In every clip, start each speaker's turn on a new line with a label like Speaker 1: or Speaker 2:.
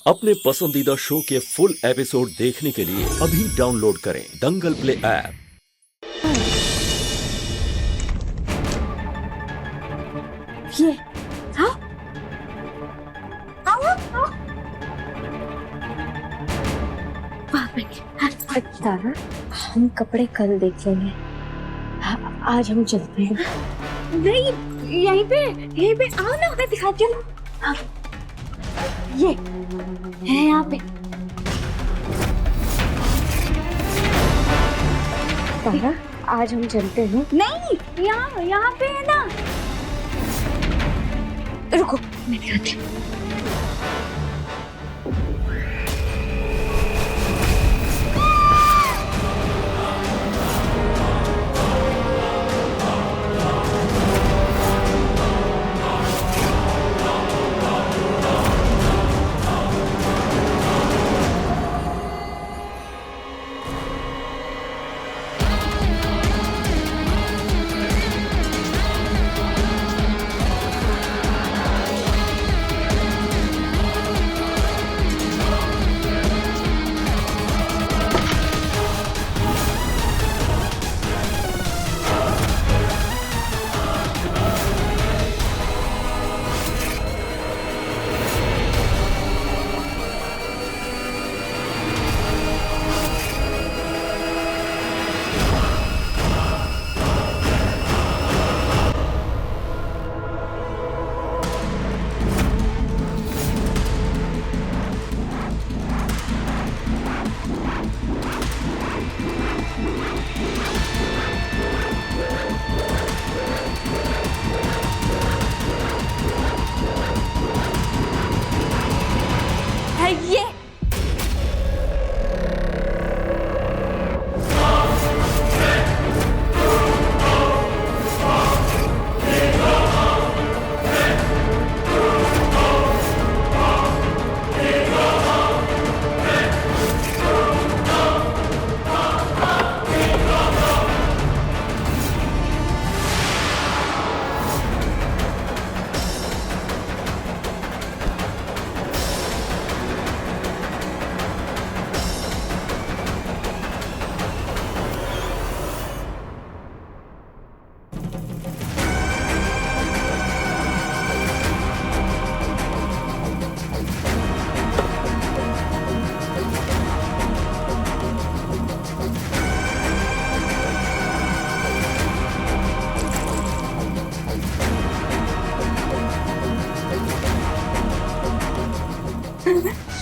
Speaker 1: अपने पसंदीदा शो के फुल एपिसोड देखने के लिए अभी डाउनलोड करें दंगल प्ले ऐप।
Speaker 2: ये हाँ आओ आओ तारा, हम कपड़े कल देख लेंगे। आज हम चलते हैं। नहीं, यहीं पे आओ ना, मैं दिखाती हूँ। ये है यहाँ पे। तारा, आज हम चलते हैं। नहीं, यहाँ पे है ना। रुको, मैं दिखाती हूँ।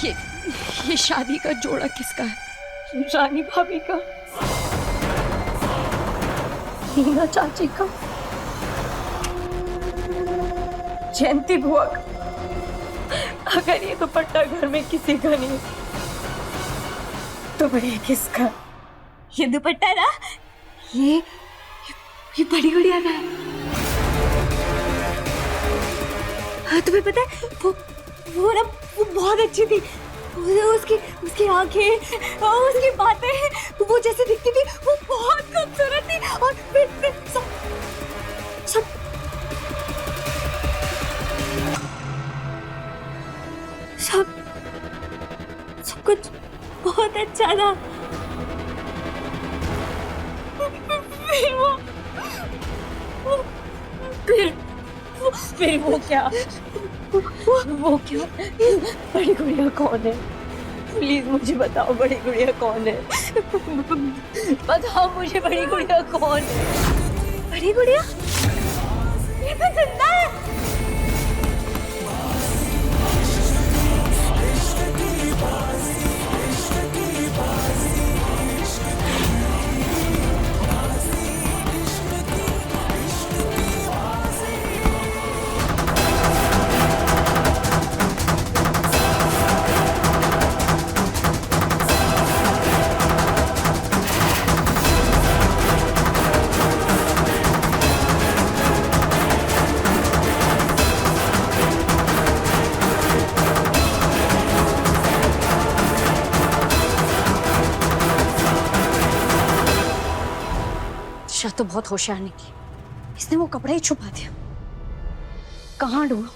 Speaker 2: ये
Speaker 3: ये शादी का जोड़ा किसका है? रानी भाभी का, हीना चाची का, जयंती बुआ का। अगर ये दुपट्टा घर में किसी का नहीं तो ये किसका?
Speaker 2: ये दुपट्टा ना, ये बड़ी गुड़िया का है। हाँ, तुम्हें पता है वो ना, वो बहुत अच्छी थी। उसकी आंखें, उसकी बातें, वो जैसे दिखती थी वो बहुत खूबसूरत थी। और फिर सब कुछ बहुत अच्छा था।
Speaker 3: फिर वो क्या? बड़ी गुड़िया कौन है? प्लीज मुझे बताओ, बड़ी गुड़िया कौन है? बताओ मुझे, बड़ी गुड़िया कौन है?
Speaker 2: बड़ी गुड़िया ये तो जिंदा है।
Speaker 3: शायद तो बहुत होशियार निकली, इसने वो कपड़ा ही छुपा दिया। कहाँ ढूंढूं?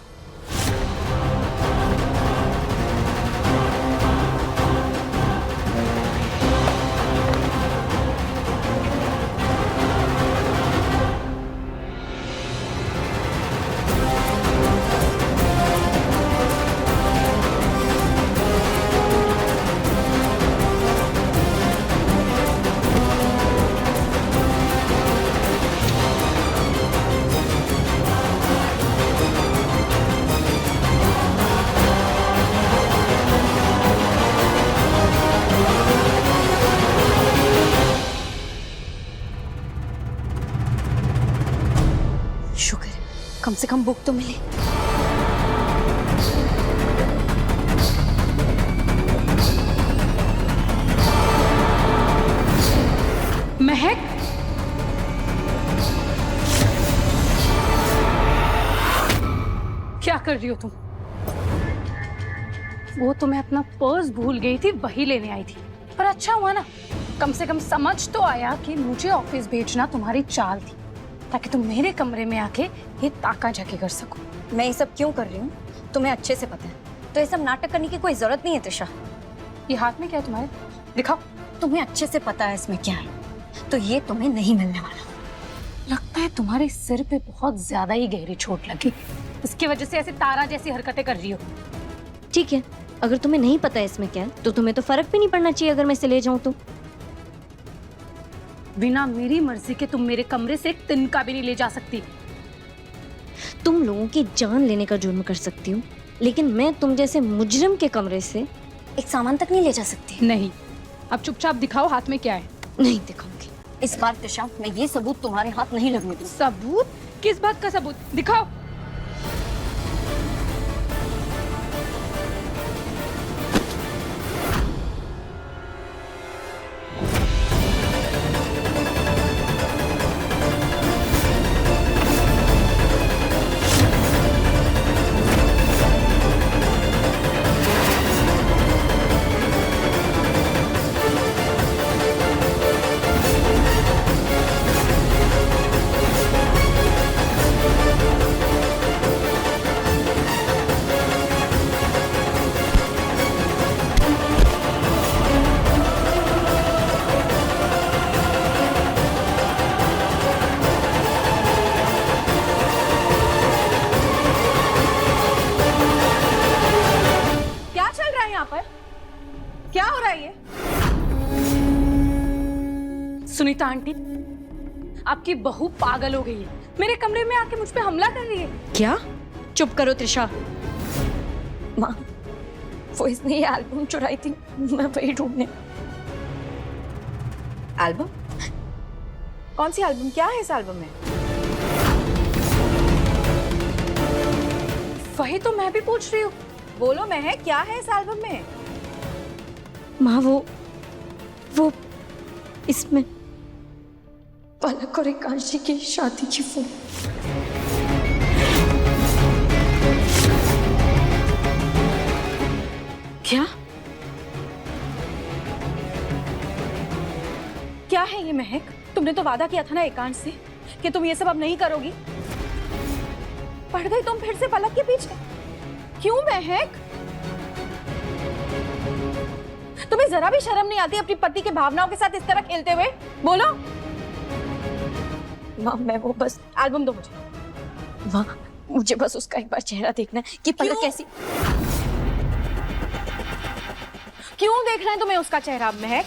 Speaker 2: कम से कम बुक तो मिली।
Speaker 3: महक, क्या कर रही हो तुम? वो तो मैं अपना पर्स भूल गई थी, वही लेने आई थी। पर अच्छा हुआ ना, कम से कम समझ तो आया कि मुझे ऑफिस भेजना तुम्हारी चाल थी, ताकि तुम मेरे कमरे में आके ये ताका झाकी कर सको।
Speaker 2: मैं ये सब क्यों कर रही हूँ तुम्हें अच्छे से पता है, तो ये सब नाटक करने की कोई जरूरत नहीं है त्रिशा।
Speaker 3: ये हाथ में क्या है तुम्हारे? दिखाओ।
Speaker 2: तुम्हें अच्छे से पता है इसमें क्या है, तो ये तुम्हें नहीं मिलने वाला।
Speaker 3: लगता है तुम्हारे सिर पे बहुत ज्यादा ही गहरी चोट लगी, इसकी वजह से ऐसे तारा जैसी हरकतें कर रही हो।
Speaker 2: ठीक है, अगर तुम्हें नहीं पता है इसमें क्या है, तो तुम्हें तो फर्क भी नहीं पड़ना चाहिए अगर मैं इसे ले जाऊं तो।
Speaker 3: बिना मेरी मर्जी के तुम मेरे कमरे से एक तिनका भी नहीं ले जा सकती।
Speaker 2: तुम लोगों की जान लेने का जुर्म कर सकती हूँ, लेकिन मैं तुम जैसे मुजरिम के कमरे से एक सामान तक नहीं ले जा सकती।
Speaker 3: नहीं, अब चुपचाप दिखाओ हाथ में क्या है।
Speaker 2: नहीं दिखाऊंगी इस बार त्रिशा, मैं ये सबूत तुम्हारे हाथ नहीं लगने दूंगी।
Speaker 3: सबूत? किस बात का सबूत? दिखाओ। क्या हो रहा है ये? सुनीता आंटी, आपकी बहू पागल हो गई है, मेरे कमरे में आके मुझ पे हमला कर रही है।
Speaker 2: क्या? चुप करो त्रिशा। माँ, वो इसने ये एल्बम चुराई थी, मैं वही ढूंढने।
Speaker 4: एल्बम? कौन सी एल्बम? क्या है इस एल्बम में?
Speaker 3: वही तो मैं भी पूछ रही हूँ।
Speaker 4: बोलो महक, क्या है इस एल्बम में?
Speaker 2: माँ, वो इसमें पलक और एकांशी की शादी की फोटो।
Speaker 3: क्या?
Speaker 4: क्या है ये महक? तुमने तो वादा किया था ना एकांश से कि तुम ये सब अब नहीं करोगी। पड़ गई तुम फिर से पलक के पीछे। क्यों महक? तुम्हें जरा भी शर्म नहीं आती अपनी पति के भावनाओं के साथ इस तरह खेलते हुए? बोलो।
Speaker 2: माँ, मैं वो बस
Speaker 4: एल्बम दो मुझे।
Speaker 2: माँ, मुझे बस उसका एक बार चेहरा देखना है कि पलक कैसी।
Speaker 4: क्यों देखना है तुम्हें उसका चेहरा महक?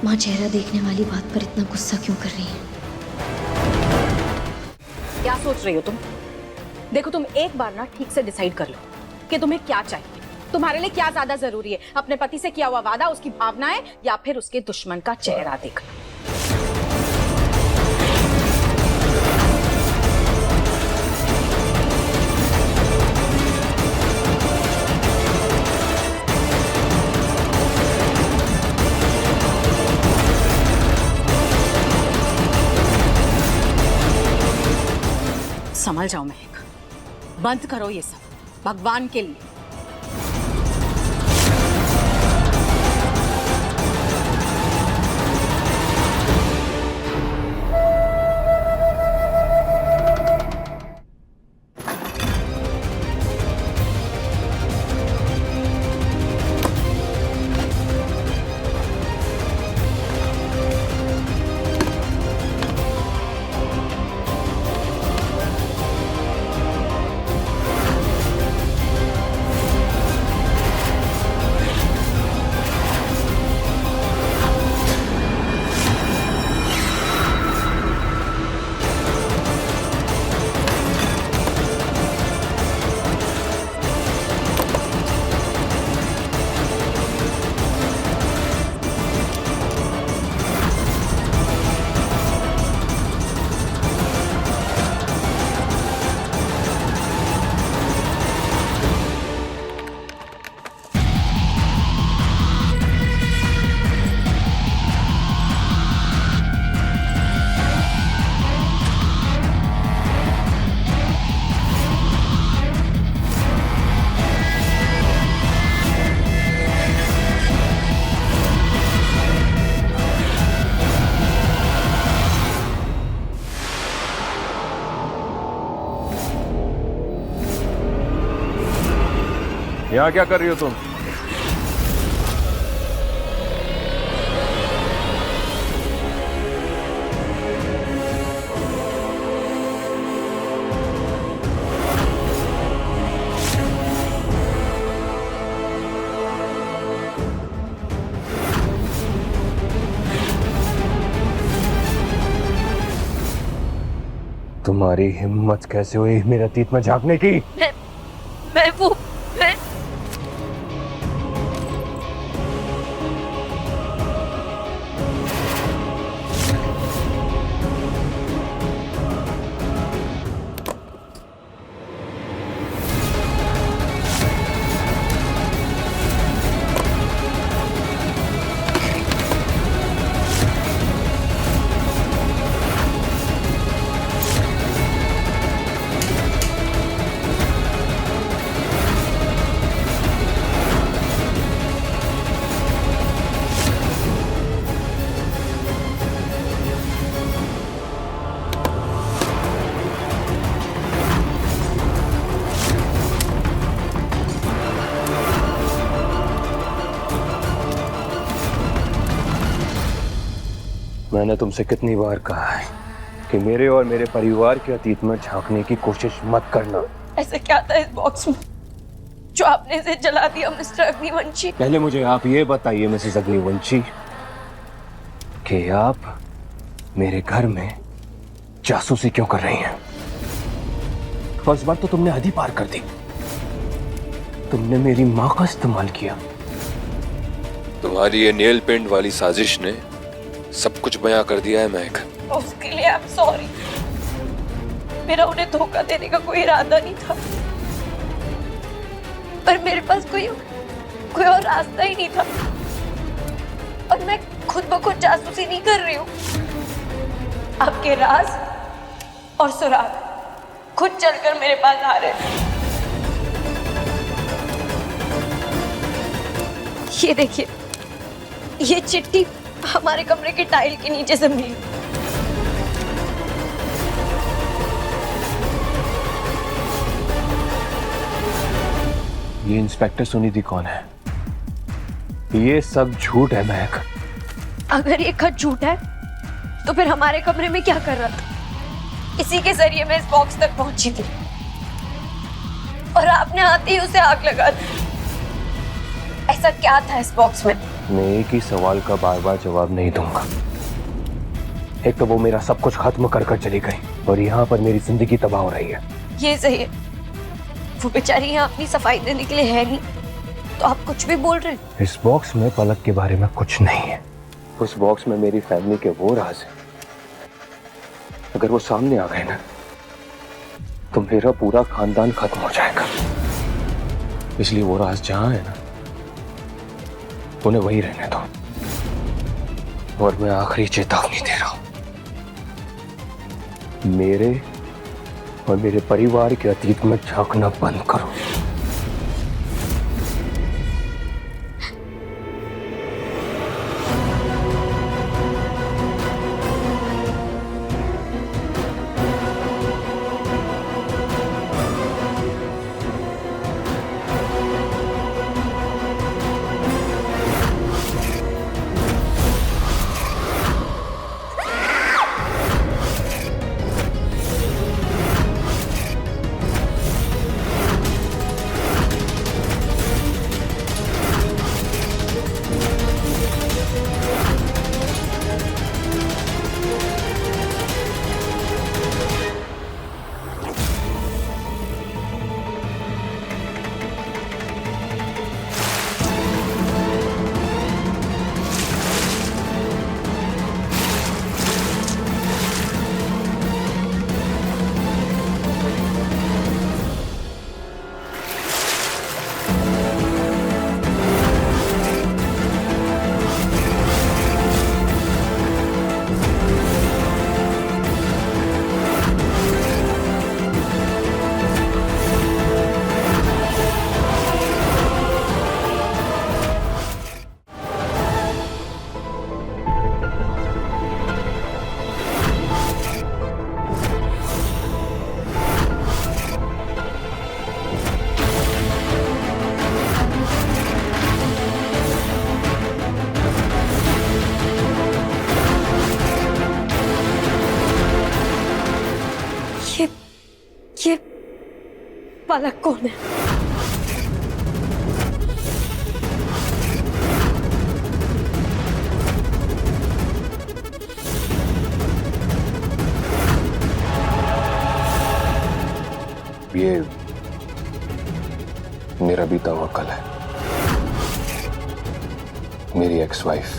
Speaker 2: माँ, चेहरा देखने वाली बात पर इतना गुस्सा क्यों कर रही है?
Speaker 4: क्या सोच रही हो तुम? देखो, तुम एक बार ना ठीक से डिसाइड कर लो कि तुम्हें क्या चाहिए। तुम्हारे लिए क्या ज्यादा जरूरी है, अपने पति से किया हुआ वादा, उसकी भावनाएं, या फिर उसके दुश्मन का चेहरा देखना? संभल जाओ महक, बंद करो ये सब भगवान के लिए।
Speaker 5: यहाँ क्या कर रही हो तुम? तुम्हारी हिम्मत कैसे हुई मेरे अतीत में झांकने की?
Speaker 2: मैं वो मैं
Speaker 5: मैंने तुमसे कितनी बार कहा है कि मेरे और मेरे परिवार के अतीत में झांकने की कोशिश मत करना।
Speaker 2: ऐसा क्या था इस बॉक्स में जो आपने इसे जला दिया मिस्टर अग्निवंशी?
Speaker 5: पहले मुझे आप ये बताइए मिसेस अग्निवंशी कि आप मेरे घर में जासूसी क्यों कर रही हैं? और इस बार तो तुमने हद ही पार कर दी। तुमने मेरी माँ का इस्तेमाल किया।
Speaker 6: तुम्हारी ये नेल पेंट वाली साजिश ने सब कुछ बयां कर दिया है महक।
Speaker 2: उसके लिए आई एम सॉरी। मेरा उन्हें धोखा देने का कोई इरादा नहीं था, पर मेरे पास कोई और रास्ता ही नहीं था। और मैं खुद ब खुद जासूसी नहीं कर रही हूँ। आपके राज और सुराग खुद चलकर मेरे पास आ रहे हैं। ये देखिए, ये चिट्ठी हमारे कमरे के टाइल के नीचे से मिली।
Speaker 5: ये इंस्पेक्टर सुनिधि कौन है? ये सब झूठ है महक।
Speaker 2: अगर ये खत झूठ है तो फिर हमारे कमरे में क्या कर रहा था? इसी के जरिए मैं इस बॉक्स तक पहुंची थी और आपने आते ही उसे आग लगा दी। ऐसा क्या था इस बॉक्स में?
Speaker 5: मैं एक ही सवाल का बार बार जवाब नहीं दूंगा। एक तो वो मेरा सब कुछ खत्म कर कर चली गई और यहाँ पर मेरी जिंदगी तबाह हो रही है।
Speaker 2: ये सही है, वो बेचारी यहाँ अपनी सफाई देने के लिए है नहीं, तो आप कुछ भी बोल रहे हैं।
Speaker 5: इस बॉक्स में पलक के बारे में कुछ नहीं है। उस बॉक्स में मेरी फैमिली के वो राज है। अगर वो सामने आ गए ना तो मेरा पूरा खानदान खत्म हो जाएगा। इसलिए वो राज जहां है ना, उन्हें वही रहने दो। और मैं आखिरी चेतावनी दे रहा हूं, मेरे और मेरे परिवार के अतीत में झांकना बंद करो।
Speaker 2: ये पलक कौन है?
Speaker 5: ये मेरा बीता हुआ कल है, मेरी एक्स वाइफ।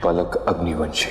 Speaker 5: पलक अग्निवंशी।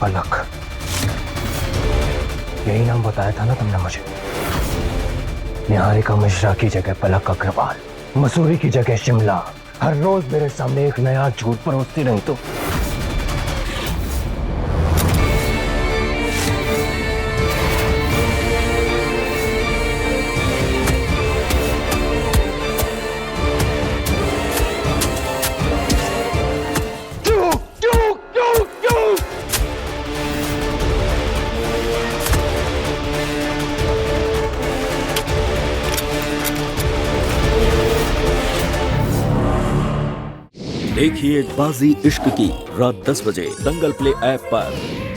Speaker 5: पलक, यही नाम बताया था ना तुमने मुझे। निहारिका मिश्रा की जगह पलक अग्रवाल, मसूरी की जगह शिमला। हर रोज मेरे सामने एक नया झूठ परोसती रही तो
Speaker 1: देखिए बाजी इश्क की रात 10 बजे दंगल प्ले ऐप पर।